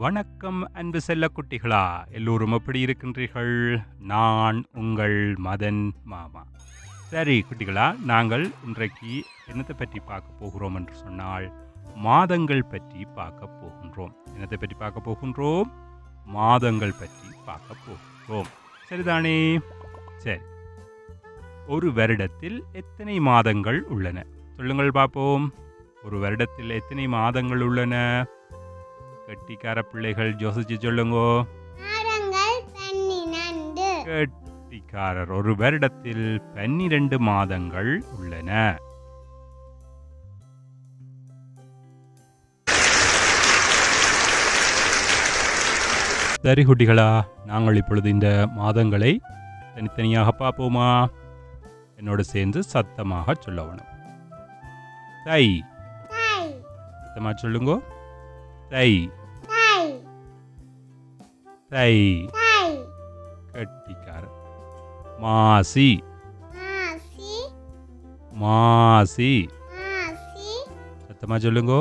வணக்கம் அன்பு செல்லக்குட்டிகளா, எல்லோரும் எப்படி இருக்கின்றீர்கள்? நான் உங்கள் மதன் மாமா. சரி குட்டிகளா, நாங்கள் இன்றைக்கு என்னத்தை பற்றி பார்க்க போகிறோம் என்று சொன்னால் மாதங்கள் பற்றி பார்க்க போகின்றோம். என்னத்தை பற்றி பார்க்க போகின்றோம்? மாதங்கள் பற்றி பார்க்க போகின்றோம். சரிதானே? சரி, ஒரு வருடத்தில் எத்தனை மாதங்கள் உள்ளன? சொல்லுங்கள் பார்ப்போம். ஒரு வருடத்தில் எத்தனை மாதங்கள் உள்ளன? கெட்டிக்கார பிள்ளைகள் யோசிச்சு சொல்லுங்கோ. கெட்டிக்காரர், ஒரு வருடத்தில் 12 மாதங்கள் உள்ளன. சரி குட்டிகளா, நாங்கள் இப்பொழுது இந்த மாதங்களை தனித்தனியாக பார்ப்போமா? என்னோடு சேர்ந்து சத்தமாக சொல்லணும். தை. சத்தமாக சொல்லுங்கோ. தை. தை. கட்டிக்காரர். மாசி. மாசி. சத்தமா சொல்லுங்கோ.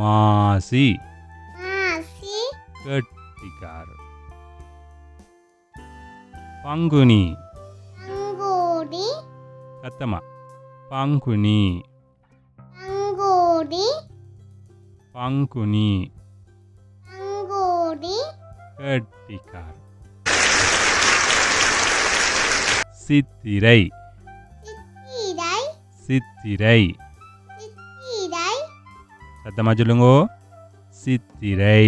மாசி. கட்டிக்காரர். பங்குனி. சத்தமா. பங்குனி. பங்குனி. கட்டிக்கார். சித்திரை. சித்திரை. சத்தமா சொல்லுங்கோ. சித்திரை.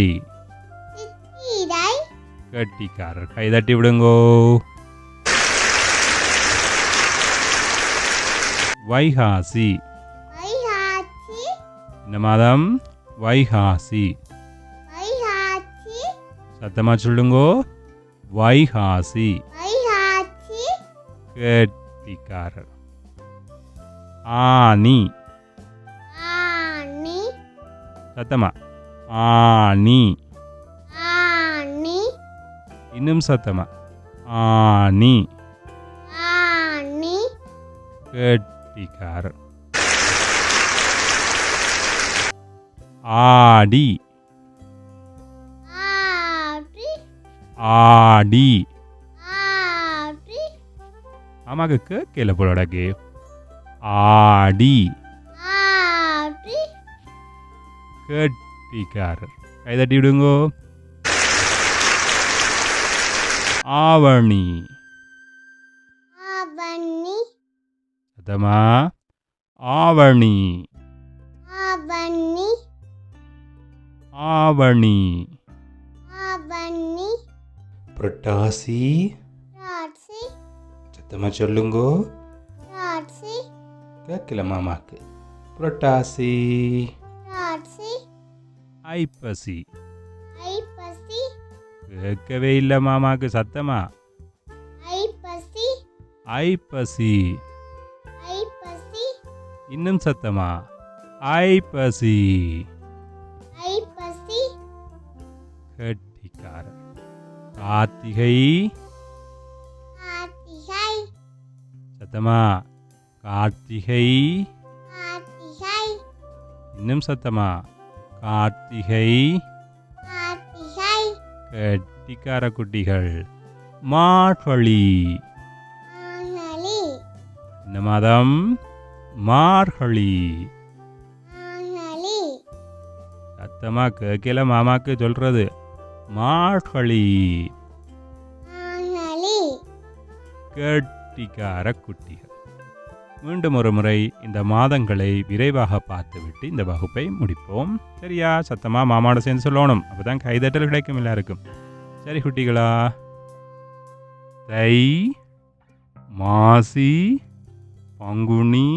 கட்டிக்காரர், கை தட்டி விடுங்கோ. வைகாசி. இந்த மாதம் வைகாசி. சத்தமா சொல்லுங்கோ. வைகாசி. கட்டிக்காரர். ஆனி. சத்தமா. ஆனி. இன்னும் சத்தமா. ஆனி. கட்டிக்காரர். ஆடி. ஆடி. ஆமாக்கு கேட்கல போலடக்கு. ஆடி. கட்டிக்காரர், கை தட்டி விடுங்கோ. ஆவணி. சத்தமா. ஆவணி. ஆவணி. புரட்டாசி. சத்தமா சொல்லுங்கோ. கேட்கல மாமாக்கு. புரட்டாசி. ஐப்பசி. கேட்கவே இல்லை மாமாக்கு. சத்தமா. ஐப்பசி. இன்னும் சத்தமா. ஐப்பசி. கட்டிக்காரர். கார்த்திகை. சத்தமா. கார்த்திகை. இன்னும் சத்தமா. கார்த்திகை. கட்டிக்கார குட்டிகள். மார்கழி. இந்த மாதம் மார்கழி. சத்தமா கேட்கல மாமாக்கு சொல்றது. மார்கழி. கட்டிக்கார குட்டிகள். மீண்டும் ஒரு முறை இந்த மாதங்களை விரைவாக பார்த்துவிட்டு இந்த வகுப்பை முடிப்போம். சரியா? சத்தமா மாமாவோட சேர்ந்து சொல்லணும். அப்பதான் கைதட்டல் கிடைக்கும் எல்லாருக்கும். சரி குட்டிகளா. தை, மாசி, பங்குனி,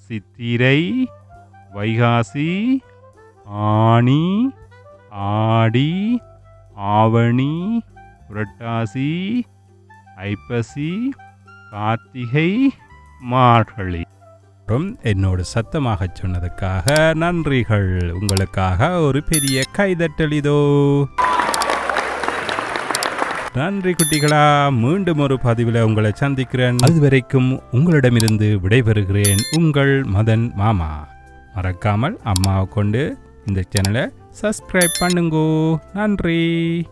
சித்திரை, வைகாசி, ஆனி, ஆடி, ஆவணி, புரட்டாசி, ஐப்பசி, கார்த்திகை, மார்கழி. என்னோடு சத்தமாக சொன்னதுக்காக நன்றிகள். உங்களுக்காக ஒரு பெரிய கைதட்டல் இதோ. நன்றி குட்டிகளா. மீண்டும் ஒரு பதிவில் உங்களை சந்திக்கிறேன். அதுவரைக்கும் உங்களிடமிருந்து விடைபெறுகிறேன். உங்கள் மதன் மாமா. மறக்காமல் அம்மாவை கொண்டு இந்த சேனலை சப்ஸ்கிரைப் பண்ணுங்கோ. நன்றி.